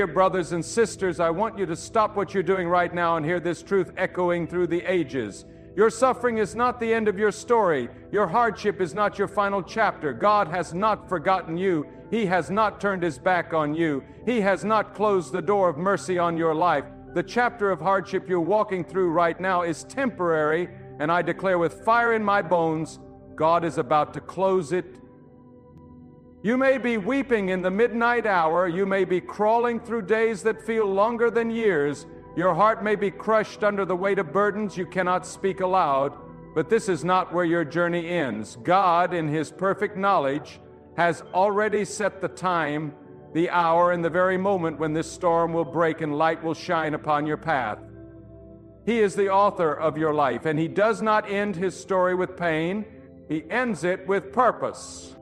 Dear brothers and sisters, I want you to stop what you're doing right now and hear this truth echoing through the ages. Your suffering is not the end of your story. Your hardship is not your final chapter. God has not forgotten you. He has not turned his back on you. He has not closed the door of mercy on your life. The chapter of hardship you're walking through right now is temporary, and I declare with fire in my bones, God is about to close it. You may be weeping in the midnight hour. You may be crawling through days that feel longer than years. Your heart may be crushed under the weight of burdens you cannot speak aloud. But this is not where your journey ends. God, in his perfect knowledge, has already set the time, the hour, and the very moment when this storm will break and light will shine upon your path. He is the author of your life, and he does not end his story with pain. He ends it with purpose.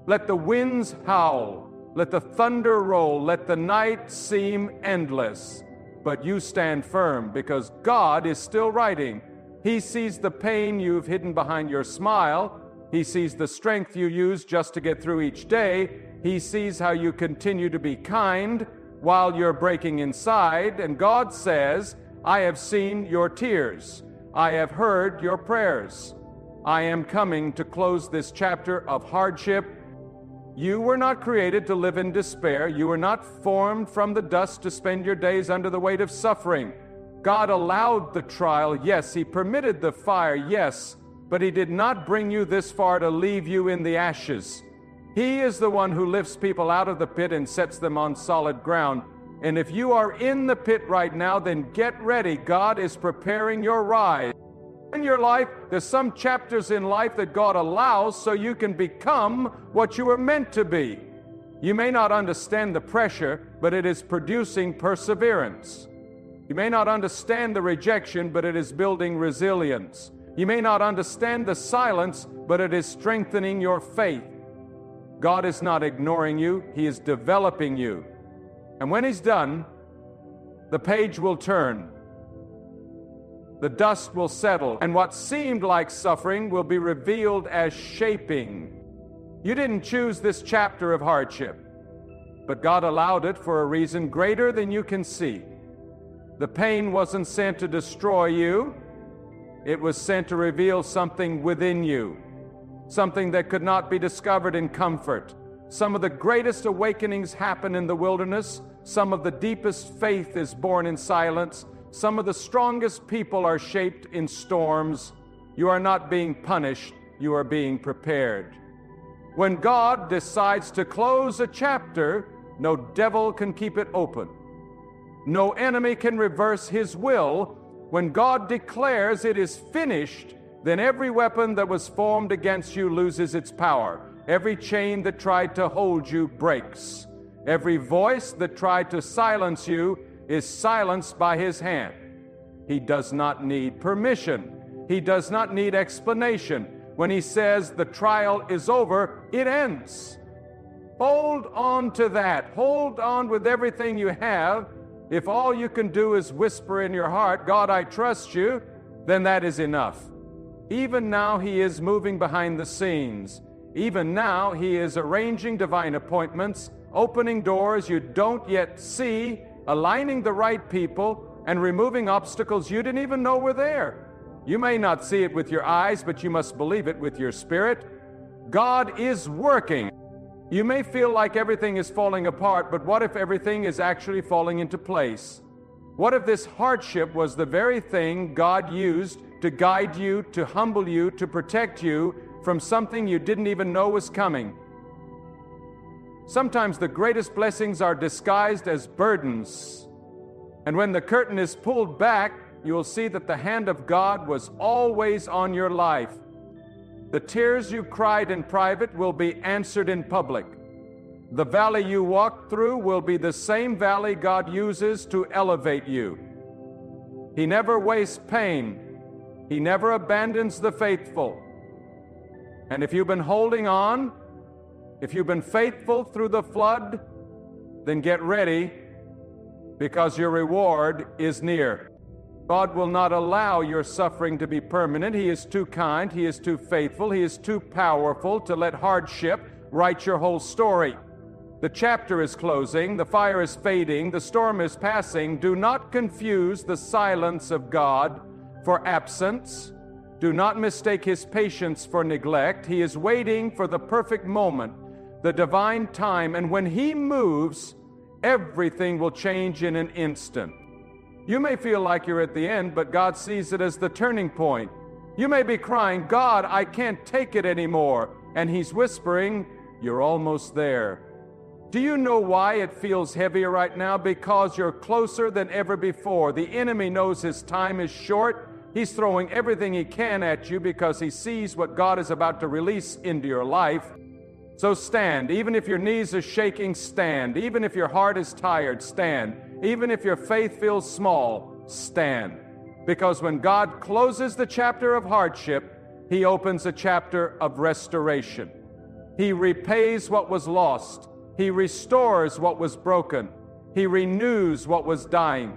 Let the winds howl, let the thunder roll, let the night seem endless. But you stand firm because God is still writing. He sees the pain you've hidden behind your smile. He sees the strength you use just to get through each day. He sees how you continue to be kind while you're breaking inside. And God says, I have seen your tears. I have heard your prayers. I am coming to close this chapter of hardship. You were not created to live in despair. You were not formed from the dust to spend your days under the weight of suffering. God allowed the trial, yes. He permitted the fire, yes. But he did not bring you this far to leave you in the ashes. He is the one who lifts people out of the pit and sets them on solid ground. And if you are in the pit right now, then get ready. God is preparing your rise. In your life, there's some chapters in life that God allows so you can become what you were meant to be. You may not understand the pressure, but it is producing perseverance. You may not understand the rejection, but it is building resilience. You may not understand the silence, but it is strengthening your faith. God is not ignoring you. He is developing you. And when he's done, the page will turn. The dust will settle, and what seemed like suffering will be revealed as shaping. You didn't choose this chapter of hardship, but God allowed it for a reason greater than you can see. The pain wasn't sent to destroy you. It was sent to reveal something within you, something that could not be discovered in comfort. Some of the greatest awakenings happen in the wilderness. Some of the deepest faith is born in silence. Some of the strongest people are shaped in storms. You are not being punished, you are being prepared. When God decides to close a chapter, no devil can keep it open. No enemy can reverse his will. When God declares it is finished, then every weapon that was formed against you loses its power. Every chain that tried to hold you breaks. Every voice that tried to silence you is silenced by his hand. He does not need permission. He does not need explanation. When he says the trial is over, it ends. Hold on to that. Hold on with everything you have. If all you can do is whisper in your heart, God, I trust you, then that is enough. Even now he is moving behind the scenes. Even now he is arranging divine appointments, opening doors you don't yet see, aligning the right people, and removing obstacles you didn't even know were there. You may not see it with your eyes, but you must believe it with your spirit. God is working. You may feel like everything is falling apart, but what if everything is actually falling into place? What if this hardship was the very thing God used to guide you, to humble you, to protect you from something you didn't even know was coming? Sometimes the greatest blessings are disguised as burdens. And when the curtain is pulled back, you will see that the hand of God was always on your life. The tears you cried in private will be answered in public. The valley you walked through will be the same valley God uses to elevate you. He never wastes pain. He never abandons the faithful. And if you've been holding on, if you've been faithful through the flood, then get ready, because your reward is near. God will not allow your suffering to be permanent. He is too kind, He is too faithful, He is too powerful to let hardship write your whole story. The chapter is closing, the fire is fading, the storm is passing. Do not confuse the silence of God for absence. Do not mistake His patience for neglect. He is waiting for the perfect moment, the divine time, and when He moves, everything will change in an instant. You may feel like you're at the end, but God sees it as the turning point. You may be crying, God, I can't take it anymore. And He's whispering, you're almost there. Do you know why it feels heavier right now? Because you're closer than ever before. The enemy knows his time is short. He's throwing everything he can at you because he sees what God is about to release into your life. So stand. Even if your knees are shaking, stand. Even if your heart is tired, stand. Even if your faith feels small, stand. Because when God closes the chapter of hardship, He opens a chapter of restoration. He repays what was lost. He restores what was broken. He renews what was dying.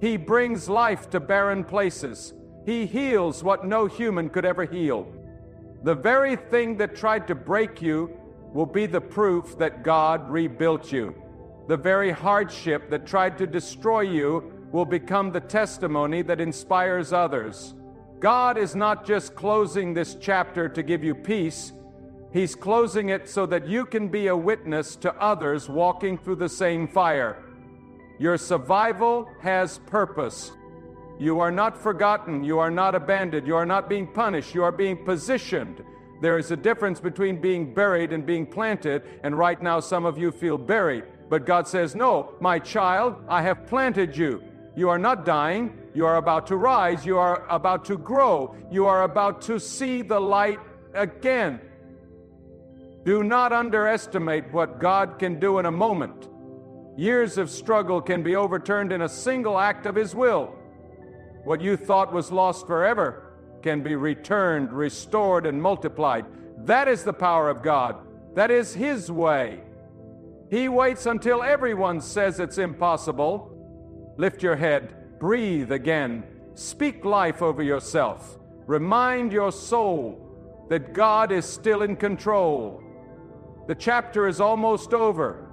He brings life to barren places. He heals what no human could ever heal. The very thing that tried to break you will be the proof that God rebuilt you. The very hardship that tried to destroy you will become the testimony that inspires others. God is not just closing this chapter to give you peace. He's closing it so that you can be a witness to others walking through the same fire. Your survival has purpose. You are not forgotten. You are not abandoned. You are not being punished. You are being positioned. There is a difference between being buried and being planted, and right now some of you feel buried. But God says, no, my child, I have planted you. You are not dying. You are about to rise. You are about to grow. You are about to see the light again. Do not underestimate what God can do in a moment. Years of struggle can be overturned in a single act of His will. What you thought was lost forever can be returned, restored, and multiplied. That is the power of God. That is His way. He waits until everyone says it's impossible. Lift your head, breathe again, speak life over yourself. Remind your soul that God is still in control. The chapter is almost over.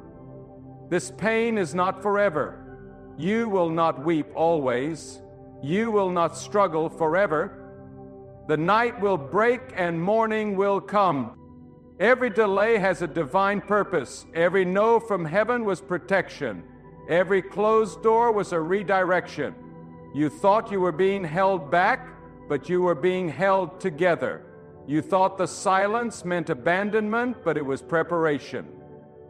This pain is not forever. You will not weep always. You will not struggle forever. The night will break and morning will come. Every delay has a divine purpose. Every no from heaven was protection. Every closed door was a redirection. You thought you were being held back, but you were being held together. You thought the silence meant abandonment, but it was preparation.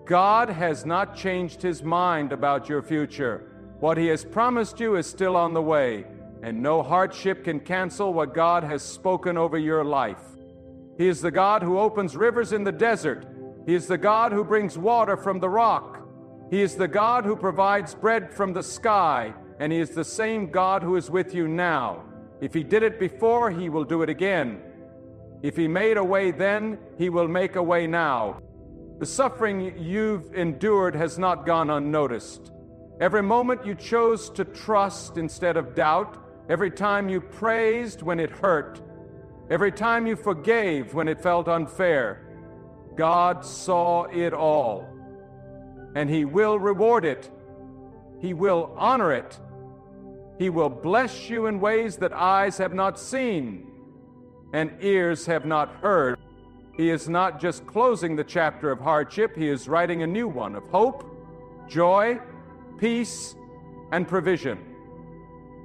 God has not changed His mind about your future. What He has promised you is still on the way, and no hardship can cancel what God has spoken over your life. He is the God who opens rivers in the desert. He is the God who brings water from the rock. He is the God who provides bread from the sky, and He is the same God who is with you now. If He did it before, He will do it again. If He made a way then, He will make a way now. The suffering you've endured has not gone unnoticed. Every moment you chose to trust instead of doubt, every time you praised when it hurt, every time you forgave when it felt unfair, God saw it all. And He will reward it. He will honor it. He will bless you in ways that eyes have not seen and ears have not heard. He is not just closing the chapter of hardship, He is writing a new one of hope, joy, peace, and provision.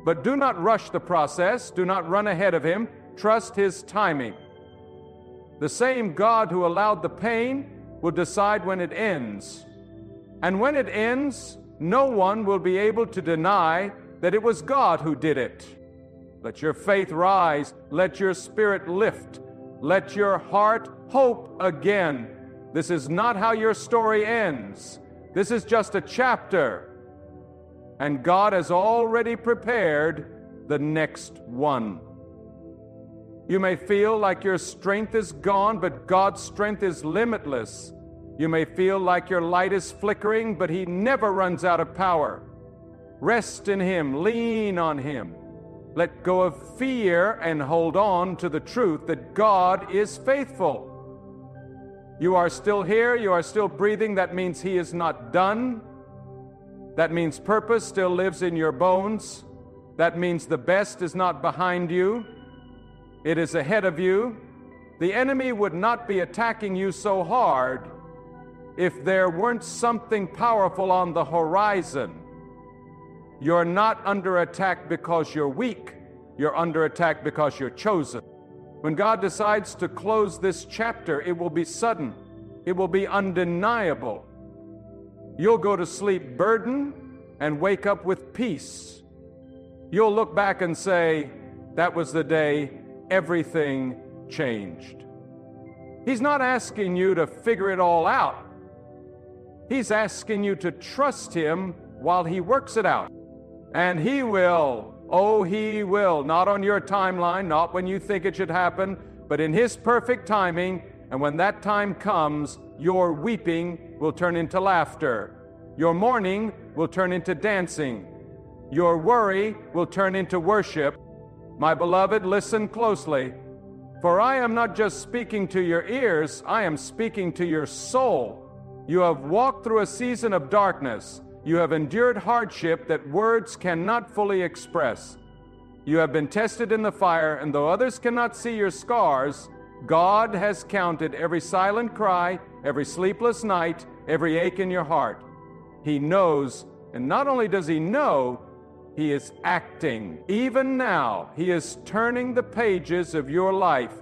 But do not rush the process. Do not run ahead of Him. Trust His timing. The same God who allowed the pain will decide when it ends. And when it ends, no one will be able to deny that it was God who did it. Let your faith rise. Let your spirit lift. Let your heart hope again. This is not how your story ends. This is just a chapter. And God has already prepared the next one. You may feel like your strength is gone, but God's strength is limitless. You may feel like your light is flickering, but He never runs out of power. Rest in Him. Lean on Him. Let go of fear and hold on to the truth that God is faithful. You are still here. You are still breathing. That means He is not done. That means purpose still lives in your bones. That means the best is not behind you. It is ahead of you. The enemy would not be attacking you so hard if there weren't something powerful on the horizon. You're not under attack because you're weak. You're under attack because you're chosen. When God decides to close this chapter, it will be sudden. It will be undeniable. You'll go to sleep burdened and wake up with peace. You'll look back and say, that was the day everything changed. He's not asking you to figure it all out. He's asking you to trust Him while He works it out. And He will, oh, He will, not on your timeline, not when you think it should happen, but in His perfect timing. And when that time comes, your weeping will turn into laughter. Your mourning will turn into dancing. Your worry will turn into worship. My beloved, listen closely. For I am not just speaking to your ears, I am speaking to your soul. You have walked through a season of darkness. You have endured hardship that words cannot fully express. You have been tested in the fire, and though others cannot see your scars, God has counted every silent cry, every sleepless night, every ache in your heart. He knows, and not only does He know, He is acting. Even now, He is turning the pages of your life,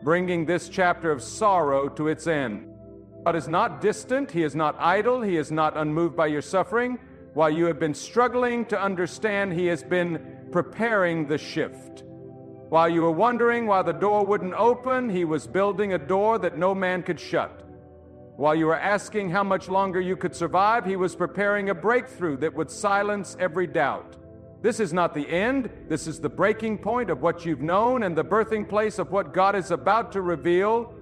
bringing this chapter of sorrow to its end. God is not distant. He is not idle. He is not unmoved by your suffering. While you have been struggling to understand, He has been preparing the shift. While you were wondering why the door wouldn't open, He was building a door that no man could shut. While you were asking how much longer you could survive, He was preparing a breakthrough that would silence every doubt. This is not the end. This is the breaking point of what you've known and the birthing place of what God is about to reveal.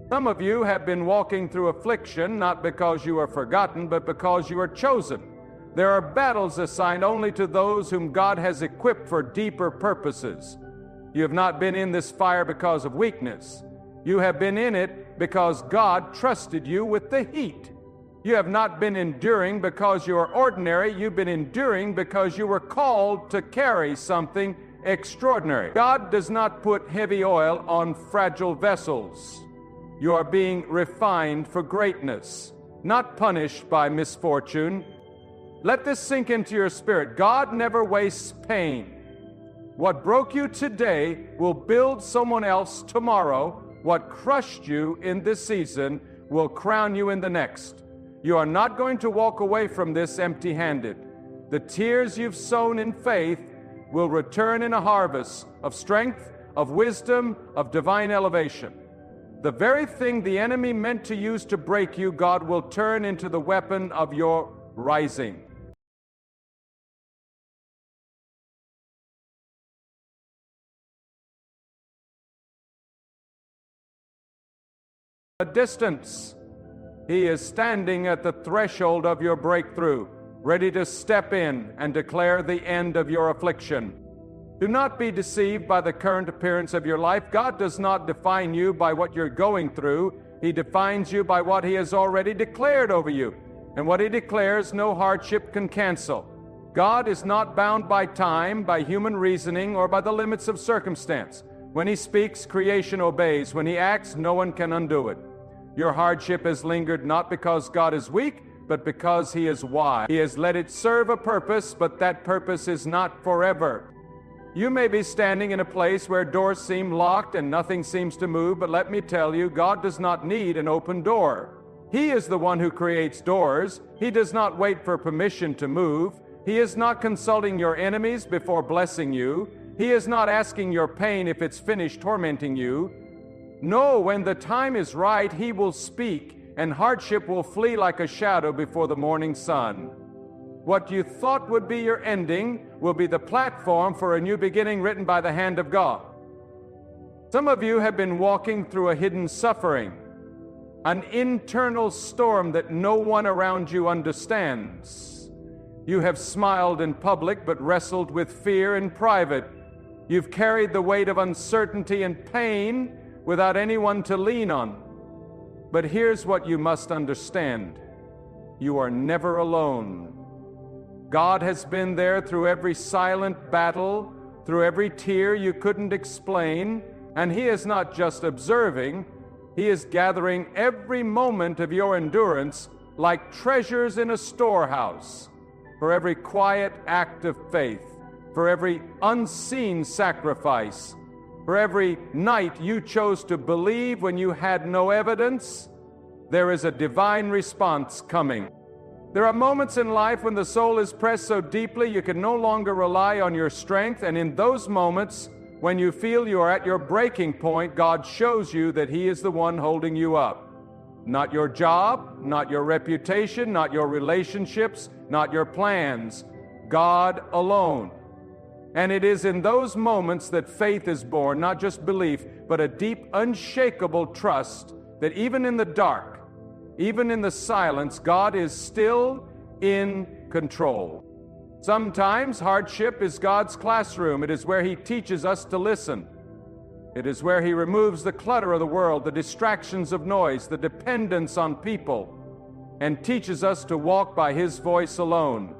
Some of you have been walking through affliction, not because you are forgotten, but because you are chosen. There are battles assigned only to those whom God has equipped for deeper purposes. You have not been in this fire because of weakness. You have been in it because God trusted you with the heat. You have not been enduring because you are ordinary. You've been enduring because you were called to carry something extraordinary. God does not put heavy oil on fragile vessels. You are being refined for greatness, not punished by misfortune. Let this sink into your spirit. God never wastes pain. What broke you today will build someone else tomorrow. What crushed you in this season will crown you in the next. You are not going to walk away from this empty-handed. The tears you've sown in faith will return in a harvest of strength, of wisdom, of divine elevation. The very thing the enemy meant to use to break you, God will turn into the weapon of your rising. A distance. He is standing at the threshold of your breakthrough, ready to step in and declare the end of your affliction. Do not be deceived by the current appearance of your life. God does not define you by what you're going through. He defines you by what He has already declared over you. And what He declares, no hardship can cancel. God is not bound by time, by human reasoning, or by the limits of circumstance. When He speaks, creation obeys. When He acts, no one can undo it. Your hardship has lingered not because God is weak, but because He is wise. He has let it serve a purpose, but that purpose is not forever. You may be standing in a place where doors seem locked and nothing seems to move, but let me tell you, God does not need an open door. He is the one who creates doors. He does not wait for permission to move. He is not consulting your enemies before blessing you. He is not asking your pain if it's finished tormenting you. No, when the time is right, He will speak, and hardship will flee like a shadow before the morning sun. What you thought would be your ending will be the platform for a new beginning written by the hand of God. Some of you have been walking through a hidden suffering, an internal storm that no one around you understands. You have smiled in public but wrestled with fear in private. You've carried the weight of uncertainty and pain without anyone to lean on. But here's what you must understand. You are never alone. God has been there through every silent battle, through every tear you couldn't explain, and He is not just observing, He is gathering every moment of your endurance like treasures in a storehouse, for every quiet act of faith, for every unseen sacrifice, for every night you chose to believe when you had no evidence. There is a divine response coming. There are moments in life when the soul is pressed so deeply you can no longer rely on your strength, and in those moments, when you feel you are at your breaking point, God shows you that He is the one holding you up. Not your job, not your reputation, not your relationships, not your plans. God alone. And it is in those moments that faith is born, not just belief, but a deep, unshakable trust that even in the dark, even in the silence, God is still in control. Sometimes hardship is God's classroom. It is where He teaches us to listen. It is where He removes the clutter of the world, the distractions of noise, the dependence on people, and teaches us to walk by His voice alone.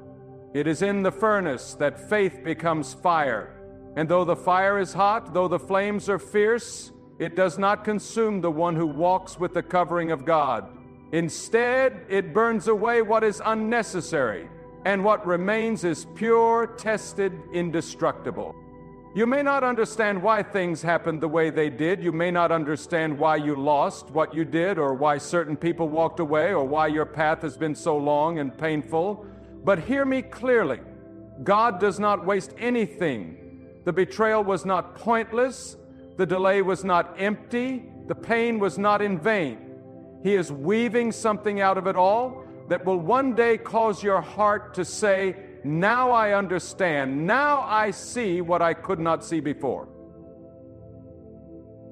It is in the furnace that faith becomes fire. And though the fire is hot, though the flames are fierce, it does not consume the one who walks with the covering of God. Instead, it burns away what is unnecessary, and what remains is pure, tested, indestructible. You may not understand why things happened the way they did. You may not understand why you lost what you did, or why certain people walked away, or why your path has been so long and painful. But hear me clearly. God does not waste anything. The betrayal was not pointless. The delay was not empty. The pain was not in vain. He is weaving something out of it all that will one day cause your heart to say, now I understand. Now I see what I could not see before.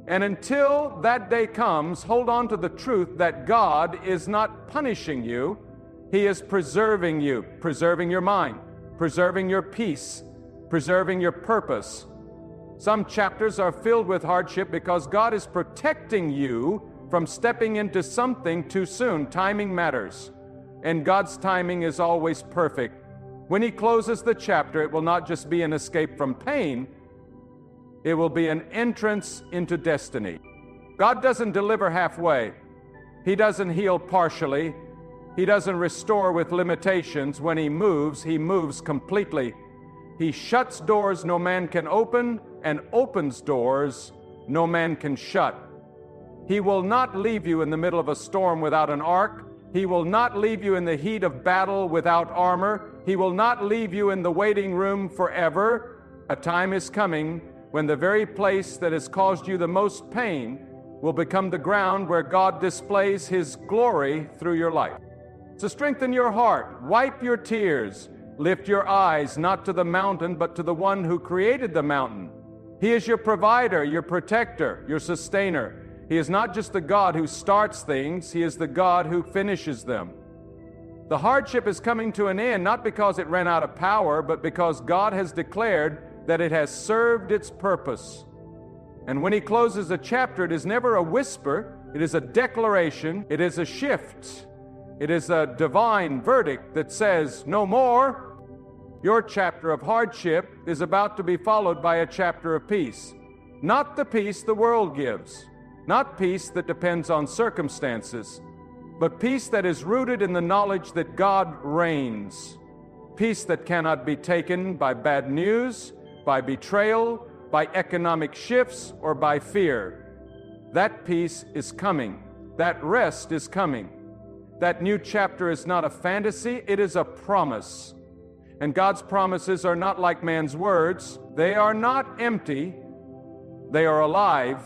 And until that day comes, hold on to the truth that God is not punishing you. He is preserving you, preserving your mind, preserving your peace, preserving your purpose. Some chapters are filled with hardship because God is protecting you from stepping into something too soon. Timing matters, and God's timing is always perfect. When He closes the chapter, it will not just be an escape from pain, it will be an entrance into destiny. God doesn't deliver halfway. He doesn't heal partially. He doesn't restore with limitations. When He moves completely. He shuts doors no man can open, and opens doors no man can shut. He will not leave you in the middle of a storm without an ark. He will not leave you in the heat of battle without armor. He will not leave you in the waiting room forever. A time is coming when the very place that has caused you the most pain will become the ground where God displays His glory through your life. So strengthen your heart, wipe your tears, lift your eyes not to the mountain but to the one who created the mountain. He is your provider, your protector, your sustainer. He is not just the God who starts things, He is the God who finishes them. The hardship is coming to an end not because it ran out of power, but because God has declared that it has served its purpose. And when He closes a chapter, it is never a whisper, it is a declaration, it is a shift. It is a divine verdict that says, no more. Your chapter of hardship is about to be followed by a chapter of peace. Not the peace the world gives. Not peace that depends on circumstances, but peace that is rooted in the knowledge that God reigns. Peace that cannot be taken by bad news, by betrayal, by economic shifts, or by fear. That peace is coming. That rest is coming. That new chapter is not a fantasy, it is a promise. And God's promises are not like man's words. They are not empty. They are alive.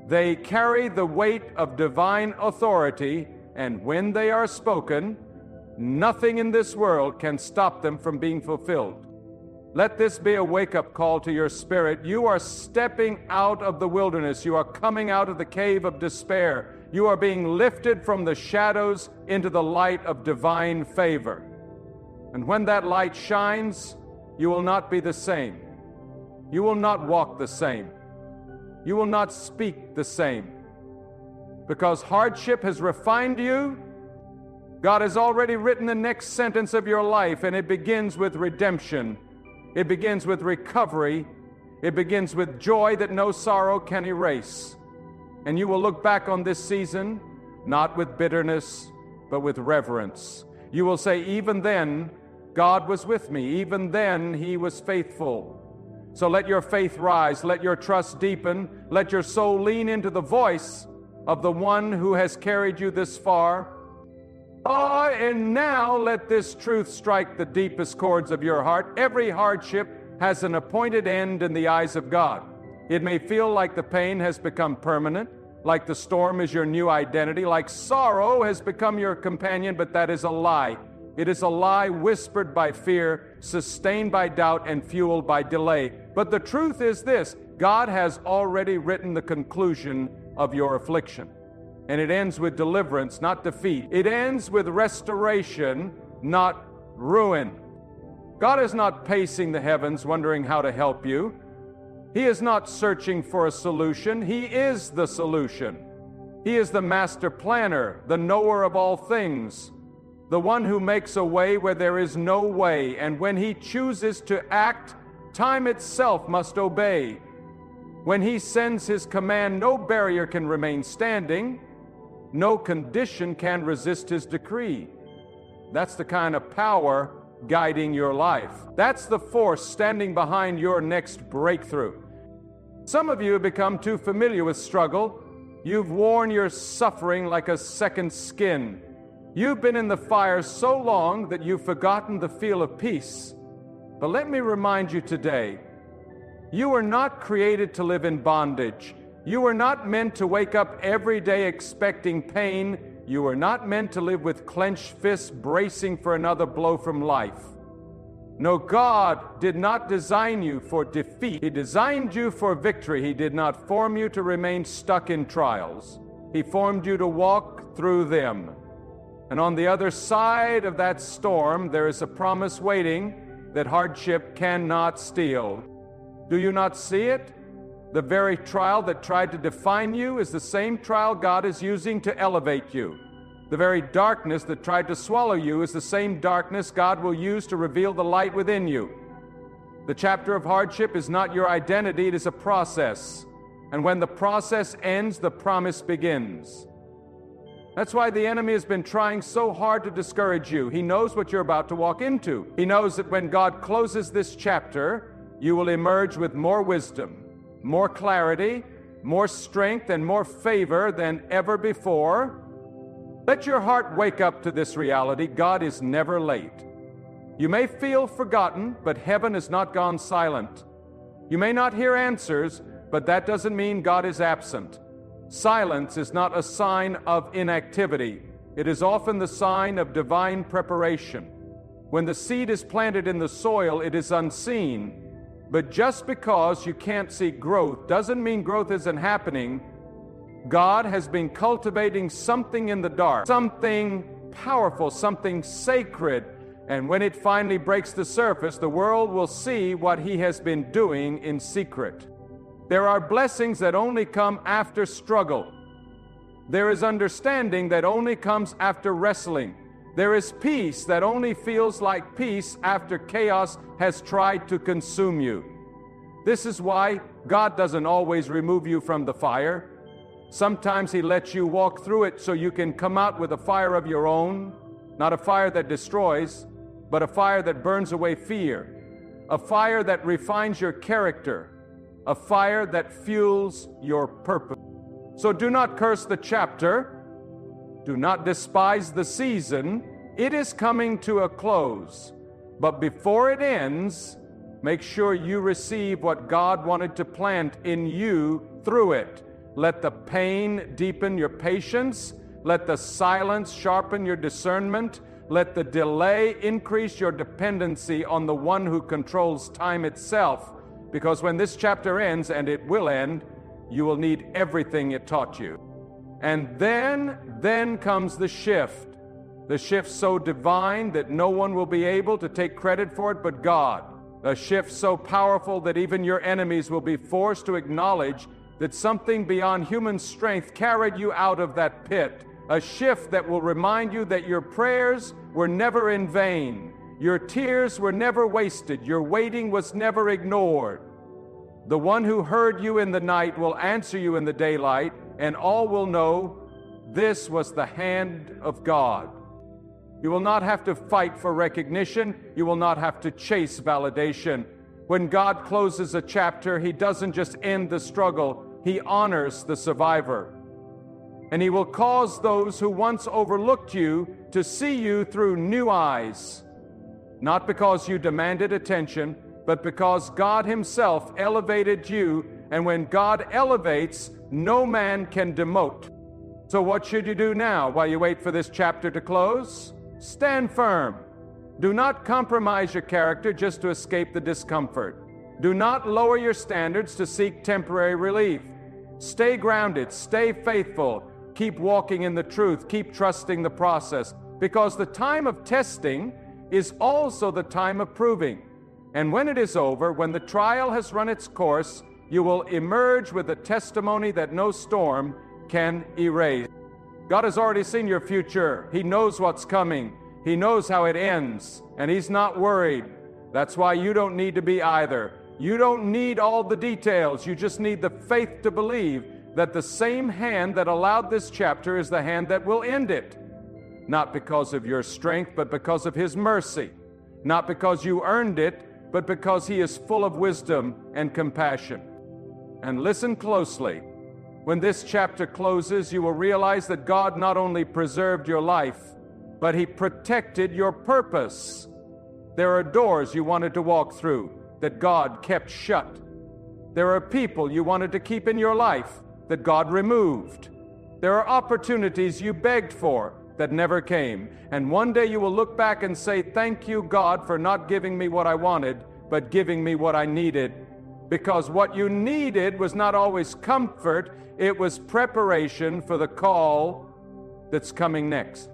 They carry the weight of divine authority, and when they are spoken, nothing in this world can stop them from being fulfilled. Let this be a wake-up call to your spirit. You are stepping out of the wilderness. You are coming out of the cave of despair. You are being lifted from the shadows into the light of divine favor. And when that light shines, you will not be the same. You will not walk the same. You will not speak the same. because hardship has refined you, God has already written the next sentence of your life, and it begins with redemption. It begins with recovery. It begins with joy that no sorrow can erase. And you will look back on this season, not with bitterness, but with reverence. You will say, even then, God was with me. Even then, He was faithful. So let your faith rise. Let your trust deepen. Let your soul lean into the voice of the one who has carried you this far. And now let this truth strike the deepest chords of your heart. Every hardship has an appointed end in the eyes of God. It may feel like the pain has become permanent, like the storm is your new identity, like sorrow has become your companion, but that is a lie. It is a lie whispered by fear, sustained by doubt, and fueled by delay. But the truth is this: God has already written the conclusion of your affliction. And it ends with deliverance, not defeat. It ends with restoration, not ruin. God is not pacing the heavens wondering how to help you. He is not searching for a solution. He is the solution. He is the master planner, the knower of all things, the one who makes a way where there is no way. And when He chooses to act, time itself must obey. When He sends His command, no barrier can remain standing. No condition can resist His decree. That's the kind of power guiding your life. That's the force standing behind your next breakthrough. Some of you have become too familiar with struggle. You've worn your suffering like a second skin. You've been in the fire so long that you've forgotten the feel of peace. But let me remind you today, you were not created to live in bondage. You were not meant to wake up every day expecting pain. You were not meant to live with clenched fists bracing for another blow from life. No, God did not design you for defeat. He designed you for victory. He did not form you to remain stuck in trials. He formed you to walk through them. And on the other side of that storm, there is a promise waiting that hardship cannot steal. Do you not see it? The very trial that tried to define you is the same trial God is using to elevate you. The very darkness that tried to swallow you is the same darkness God will use to reveal the light within you. The chapter of hardship is not your identity, it is a process. And when the process ends, the promise begins. That's why the enemy has been trying so hard to discourage you. He knows what you're about to walk into. He knows that when God closes this chapter, you will emerge with more wisdom, more clarity, more strength, and more favor than ever before. Let your heart wake up to this reality. God is never late. You may feel forgotten, but heaven has not gone silent. You may not hear answers, but that doesn't mean God is absent. Silence is not a sign of inactivity. It is often the sign of divine preparation. When the seed is planted in the soil, it is unseen. But just because you can't see growth doesn't mean growth isn't happening. God has been cultivating something in the dark, something powerful, something sacred. And when it finally breaks the surface, the world will see what He has been doing in secret. There are blessings that only come after struggle. There is understanding that only comes after wrestling. There is peace that only feels like peace after chaos has tried to consume you. This is why God doesn't always remove you from the fire. Sometimes He lets you walk through it so you can come out with a fire of your own, not a fire that destroys, but a fire that burns away fear, a fire that refines your character, a fire that fuels your purpose. So do not curse the chapter. Do not despise the season. It is coming to a close. But before it ends, make sure you receive what God wanted to plant in you through it. Let the pain deepen your patience. Let the silence sharpen your discernment. Let the delay increase your dependency on the one who controls time itself. Because when this chapter ends, and it will end, you will need everything it taught you. And then comes the shift. The shift so divine that no one will be able to take credit for it but God. A shift so powerful that even your enemies will be forced to acknowledge that something beyond human strength carried you out of that pit. A shift that will remind you that your prayers were never in vain. Your tears were never wasted. Your waiting was never ignored. The one who heard you in the night will answer you in the daylight, and all will know this was the hand of God. You will not have to fight for recognition. You will not have to chase validation. When God closes a chapter, He doesn't just end the struggle, He honors the survivor. And He will cause those who once overlooked you to see you through new eyes, not because you demanded attention, but because God Himself elevated you, and when God elevates, no man can demote. So what should you do now while you wait for this chapter to close? Stand firm. Do not compromise your character just to escape the discomfort. Do not lower your standards to seek temporary relief. Stay grounded, stay faithful, keep walking in the truth, keep trusting the process, because the time of testing is also the time of proving. And when it is over, when the trial has run its course, you will emerge with a testimony that no storm can erase. God has already seen your future. He knows what's coming. He knows how it ends, and He's not worried. That's why you don't need to be either. You don't need all the details. You just need the faith to believe that the same hand that allowed this chapter is the hand that will end it. Not because of your strength, but because of His mercy. Not because you earned it, but because He is full of wisdom and compassion. And listen closely. When this chapter closes, you will realize that God not only preserved your life, but He protected your purpose. There are doors you wanted to walk through that God kept shut. There are people you wanted to keep in your life that God removed. There are opportunities you begged for that never came. And one day you will look back and say, "Thank you, God, for not giving me what I wanted, but giving me what I needed." Because what you needed was not always comfort, it was preparation for the call that's coming next.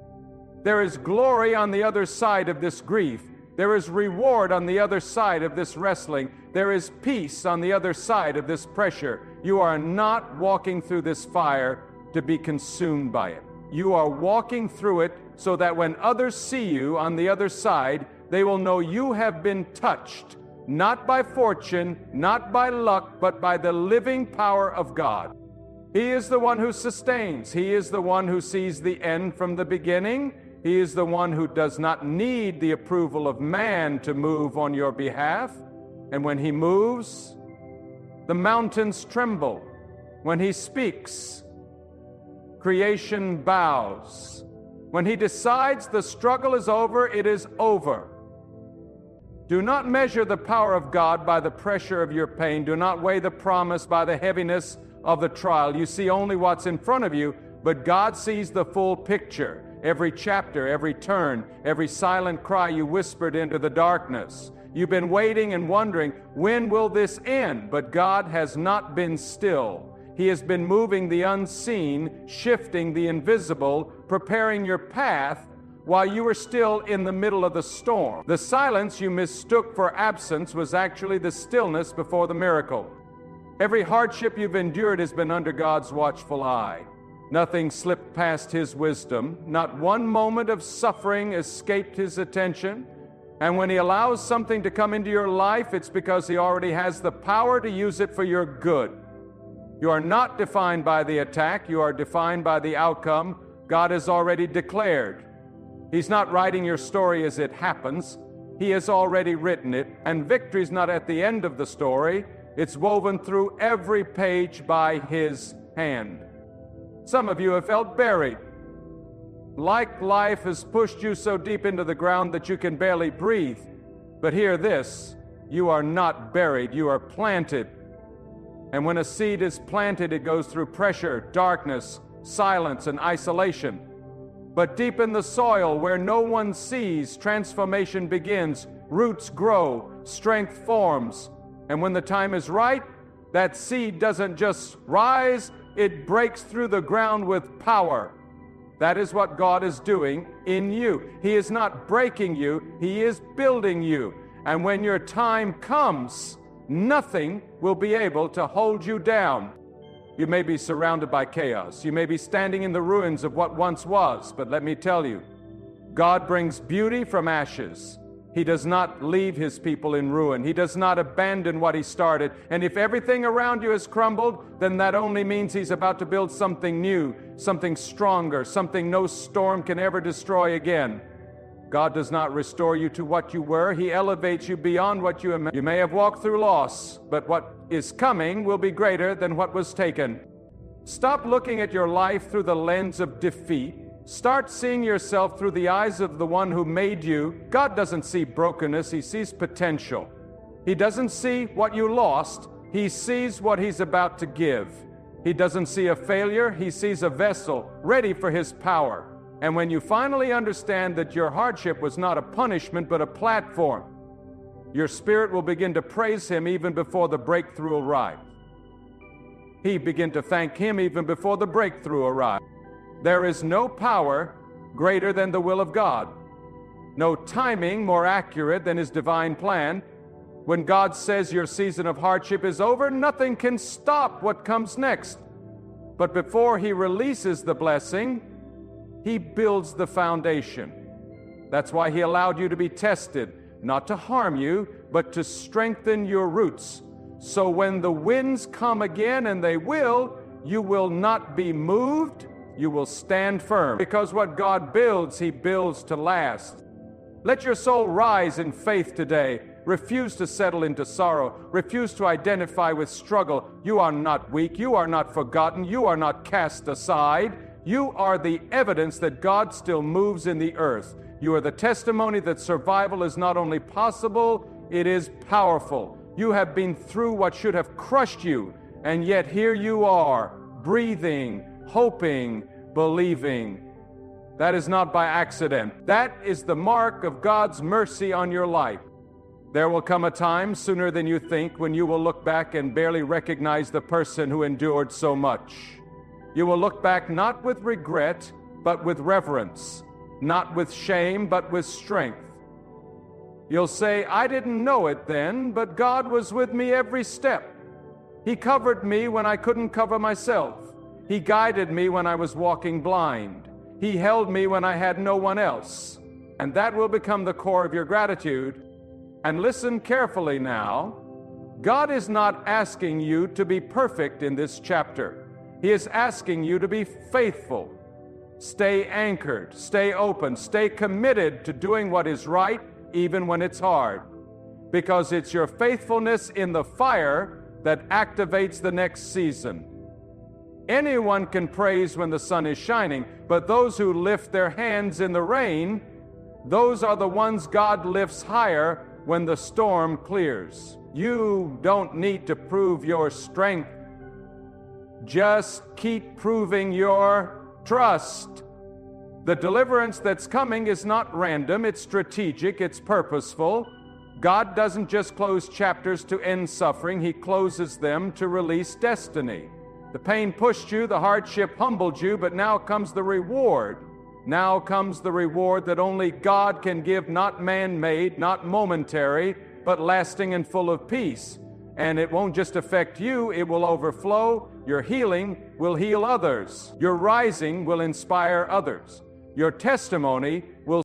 There is glory on the other side of this grief. There is reward on the other side of this wrestling. There is peace on the other side of this pressure. You are not walking through this fire to be consumed by it. You are walking through it so that when others see you on the other side, they will know you have been touched, not by fortune, not by luck, but by the living power of God. He is the one who sustains. He is the one who sees the end from the beginning. He is the one who does not need the approval of man to move on your behalf. And when He moves, the mountains tremble. When He speaks, creation bows. When He decides the struggle is over, it is over. Do not measure the power of God by the pressure of your pain. Do not weigh the promise by the heaviness of the trial. You see only what's in front of you, but God sees the full picture. Every chapter, every turn, every silent cry you whispered into the darkness. You've been waiting and wondering, when will this end? But God has not been still. He has been moving the unseen, shifting the invisible, preparing your path while you were still in the middle of the storm. The silence you mistook for absence was actually the stillness before the miracle. Every hardship you've endured has been under God's watchful eye. Nothing slipped past His wisdom. Not one moment of suffering escaped His attention. And when He allows something to come into your life, it's because He already has the power to use it for your good. You are not defined by the attack. You are defined by the outcome God has already declared. He's not writing your story as it happens. He has already written it. And victory's not at the end of the story. It's woven through every page by His hand. Some of you have felt buried. Like life has pushed you so deep into the ground that you can barely breathe. But hear this, you are not buried, you are planted. And when a seed is planted, it goes through pressure, darkness, silence, and isolation. But deep in the soil, where no one sees, transformation begins, roots grow, strength forms. And when the time is right, that seed doesn't just rise, it breaks through the ground with power. That is what God is doing in you. He is not breaking you, He is building you. And when your time comes, nothing will be able to hold you down. You may be surrounded by chaos. You may be standing in the ruins of what once was, but let me tell you, God brings beauty from ashes. He does not leave his people in ruin. He does not abandon what he started. And if everything around you has crumbled, then that only means he's about to build something new, something stronger, something no storm can ever destroy again. God does not restore you to what you were. He elevates you beyond what you imagined. You may have walked through loss, but what is coming will be greater than what was taken. Stop looking at your life through the lens of defeat. Start seeing yourself through the eyes of the one who made you. God doesn't see brokenness, he sees potential. He doesn't see what you lost, he sees what he's about to give. He doesn't see a failure, he sees a vessel ready for his power. And when you finally understand that your hardship was not a punishment but a platform, your spirit will begin to praise him even before the breakthrough arrives. He begin to thank him even before the breakthrough arrives. There is no power greater than the will of God, no timing more accurate than his divine plan. When God says your season of hardship is over, nothing can stop what comes next. But before he releases the blessing, he builds the foundation. That's why he allowed you to be tested, not to harm you, but to strengthen your roots. So when the winds come again, and they will, you will not be moved, you will stand firm. Because what God builds, he builds to last. Let your soul rise in faith today. Refuse to settle into sorrow. Refuse to identify with struggle. You are not weak. You are not forgotten. You are not cast aside. You are the evidence that God still moves in the earth. You are the testimony that survival is not only possible, it is powerful. You have been through what should have crushed you, and yet here you are, breathing, hoping, believing. That is not by accident. That is the mark of God's mercy on your life. There will come a time, sooner than you think, when you will look back and barely recognize the person who endured so much. You will look back not with regret, but with reverence, not with shame, but with strength. You'll say, I didn't know it then, but God was with me every step. He covered me when I couldn't cover myself. He guided me when I was walking blind. He held me when I had no one else. And that will become the core of your gratitude. And listen carefully now. God is not asking you to be perfect in this chapter. He is asking you to be faithful. Stay anchored, stay open, stay committed to doing what is right, even when it's hard. Because it's your faithfulness in the fire that activates the next season. Anyone can praise when the sun is shining, but those who lift their hands in the rain, those are the ones God lifts higher when the storm clears. You don't need to prove your strength. Just keep proving your trust. The deliverance that's coming is not random, it's strategic, it's purposeful. God doesn't just close chapters to end suffering, he closes them to release destiny. The pain pushed you, the hardship humbled you, but now comes the reward. Now comes the reward that only God can give, not man-made, not momentary, but lasting and full of peace. And it won't just affect you, it will overflow. Your healing will heal others. Your rising will inspire others. Your testimony will